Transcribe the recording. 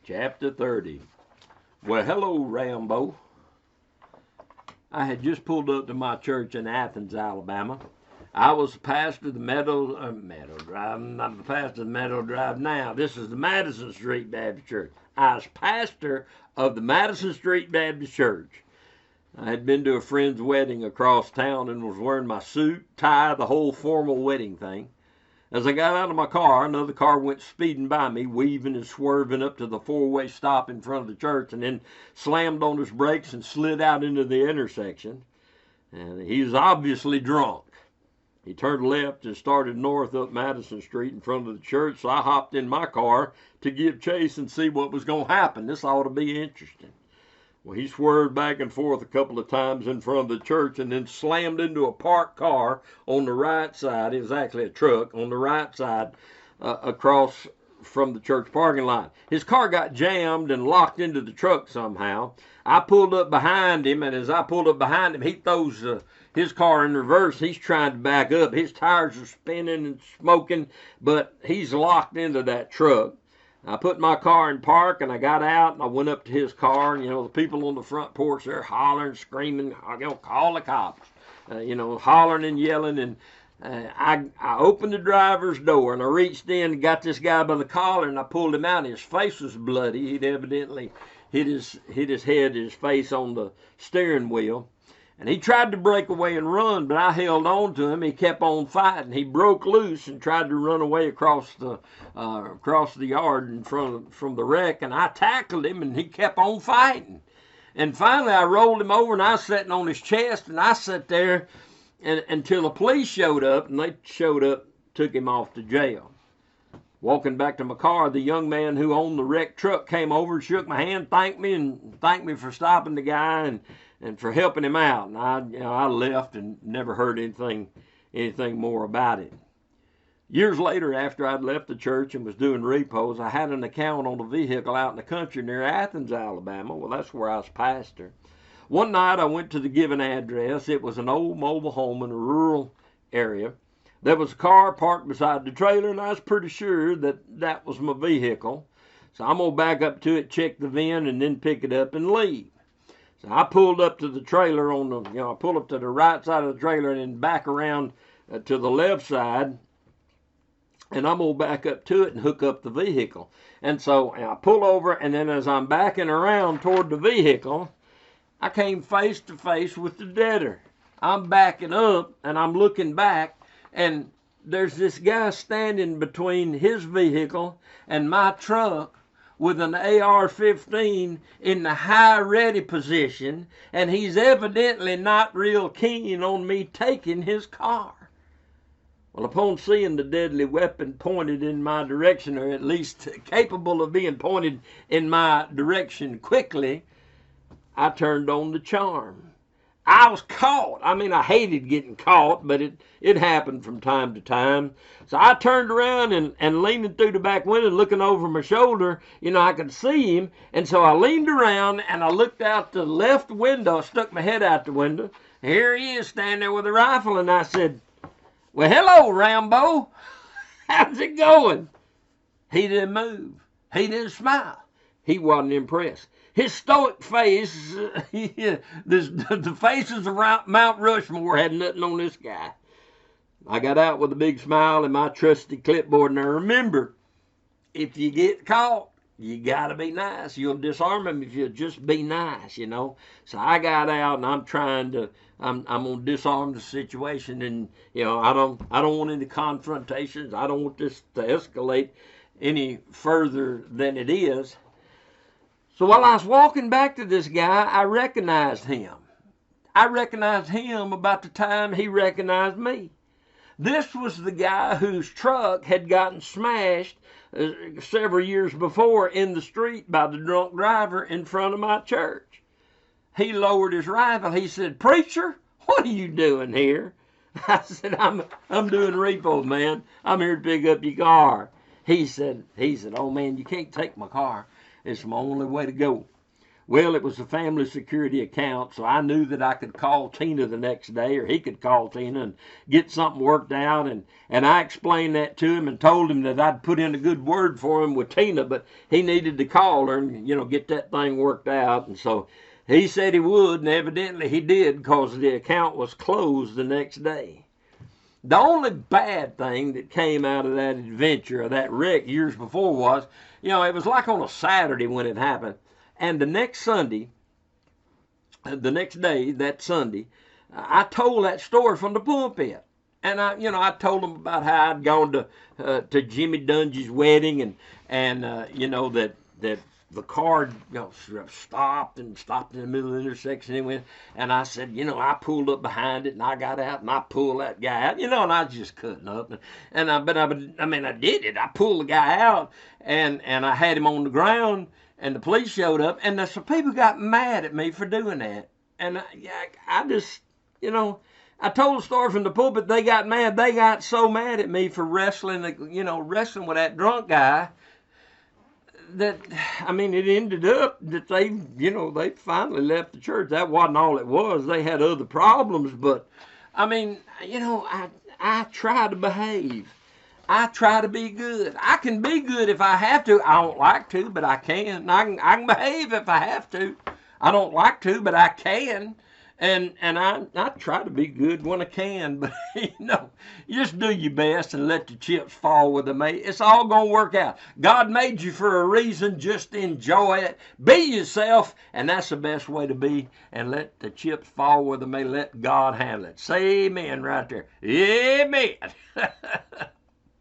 Chapter 30. Well, hello, Rambo. I had just pulled up to my church in Athens, Alabama. I was the pastor of the Meadow Drive. I'm not the pastor of the Meadow Drive now. This is the Madison Street Baptist Church. I was pastor of the Madison Street Baptist Church. I had been to a friend's wedding across town and was wearing my suit, tie, the whole formal wedding thing. As I got out of my car, another car went speeding by me, weaving and swerving up to the four-way stop in front of the church, and then slammed on his brakes and slid out into the intersection. And he was obviously drunk. He turned left and started north up Madison Street in front of the church, so I hopped in my car to give chase and see what was going to happen. This ought to be interesting. Well, he swerved back and forth a couple of times in front of the church and then slammed into a parked car on the right side. It was actually a truck on the right side across from the church parking lot. His car got jammed and locked into the truck somehow. I pulled up behind him, and as I pulled up behind him, he throws his car in reverse. He's trying to back up. His tires are spinning and smoking, but he's locked into that truck. I put my car in park, and I got out, and I went up to his car, and, the people on the front porch, they're hollering, screaming, call the cops, hollering and yelling, and I opened the driver's door, and I reached in and got this guy by the collar, and I pulled him out, and his face was bloody. He'd evidently hit his head, his face on the steering wheel. And he tried to break away and run, but I held on to him. He kept on fighting. He broke loose and tried to run away across the yard in front from the wreck. And I tackled him, and he kept on fighting. And finally, I rolled him over, and I was sitting on his chest, and I sat there until the police showed up, and they showed up, took him off to jail. Walking back to my car, the young man who owned the wrecked truck came over, shook my hand, thanked me for stopping the guy and for helping him out. And I left and never heard anything more about it. Years later, after I'd left the church and was doing repos, I had an account on a vehicle out in the country near Athens, Alabama. Well, that's where I was pastor. One night I went to the given address. It was an old mobile home in a rural area. There was a car parked beside the trailer, and I was pretty sure that was my vehicle. So I'm going to back up to it, check the VIN, and then pick it up and leave. So I pulled up to the trailer I pulled up to the right side of the trailer and then back around to the left side, and I'm going to back up to it and hook up the vehicle. And so I pull over, and then as I'm backing around toward the vehicle, I came face to face with the deader. I'm backing up, and I'm looking back, and there's this guy standing between his vehicle and my truck with an AR-15 in the high ready position, and he's evidently not real keen on me taking his car. Well, upon seeing the deadly weapon pointed in my direction, or at least capable of being pointed in my direction quickly, I turned on the charm. I was caught. I mean, I hated getting caught, but it happened from time to time. So I turned around and leaning through the back window, looking over my shoulder, I could see him. And so I leaned around and I looked out the left window, stuck my head out the window. Here he is standing there with a rifle, and I said, "Well, hello, Rambo. How's it going?" He didn't move. He didn't smile. He wasn't impressed. His stoic face, the faces of Mount Rushmore had nothing on this guy. I got out with a big smile and my trusty clipboard, and I remember, if you get caught, you got to be nice. You'll disarm him if you just be nice, So I got out, and I'm going to disarm the situation, and, I don't want any confrontations. I don't want this to escalate any further than it is. So while I was walking back to this guy, I recognized him. I recognized him about the time he recognized me. This was the guy whose truck had gotten smashed several years before in the street by the drunk driver in front of my church. He lowered his rifle. He said, "Preacher, what are you doing here?" I said, I'm doing repos, man. I'm here to pick up your car." He said, "Oh man, you can't take my car. It's my only way to go." Well, it was a family security account, so I knew that I could call Tina the next day, or he could call Tina and get something worked out. And I explained that to him and told him that I'd put in a good word for him with Tina, but he needed to call her and, get that thing worked out. And so he said he would, and evidently he did, because the account was closed the next day. The only bad thing that came out of that adventure, or that wreck years before, was, it was like on a Saturday when it happened. And the next day, that Sunday, I told that story from the pulpit. And I told them about how I'd gone to Jimmy Dungy's wedding, and that the car stopped in the middle of the intersection. And I said, I pulled up behind it, and I got out, and I pulled that guy out, and I was just cutting up. I did it. I pulled the guy out, and I had him on the ground, and the police showed up, and some people got mad at me for doing that. And I just, I told the story from the pulpit. They got mad. They got so mad at me for wrestling with that drunk guy, that, it ended up that they finally left the church. That wasn't all it was. They had other problems, but, I try to behave. I try to be good. I can be good if I have to. I don't like to, but I can. I can behave if I have to. I don't like to, but I can. And I try to be good when I can, but you just do your best and let the chips fall where they may. It's all gonna work out. God made you for a reason. Just enjoy it. Be yourself, and that's the best way to be. And let the chips fall where they may. Let God handle it. Say amen right there. Amen.